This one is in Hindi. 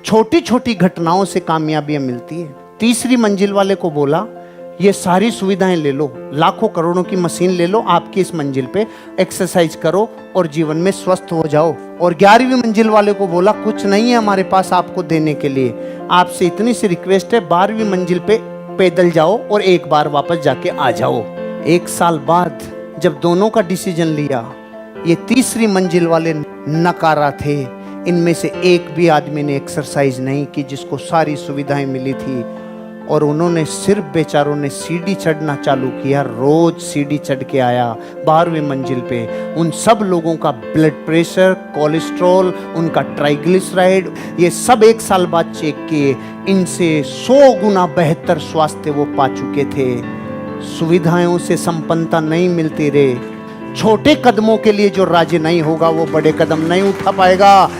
छोटी छोटी घटनाओं से कामयाबियां मिलती है। तीसरी मंजिल वाले को बोला, ये सारी सुविधाएं ले लो, लाखों करोड़ों की मशीन ले लो, आपकी इस मंजिल पे एक्सरसाइज करो और जीवन में स्वस्थ हो जाओ। और 11वीं मंजिल वाले को बोला, कुछ नहीं है हमारे पास आपको देने के लिए, आपसे इतनी सी रिक्वेस्ट है, 12वीं मंजिल पे पैदल जाओ और एक बार वापस जाके आ जाओ। 1 साल बाद जब दोनों का डिसीजन लिया, ये तीसरी मंजिल वाले नकारा थे। इनमें से एक भी आदमी ने एक्सरसाइज नहीं की जिसको सारी सुविधाएं मिली थी, और उन्होंने सिर्फ बेचारों ने सीढ़ी चढ़ना चालू किया। रोज सीढ़ी चढ़ के आया 12वीं मंजिल पे। उन सब लोगों का ब्लड प्रेशर, कोलेस्ट्रॉल, उनका ट्राइग्लिसराइड, ये सब 1 साल बाद चेक किए। इनसे 100 गुना बेहतर स्वास्थ्य वो पा चुके थे। सुविधाओं से संपन्नता नहीं मिलती रे। छोटे कदमों के लिए जो राजी नहीं होगा वो बड़े कदम नहीं उठा पाएगा।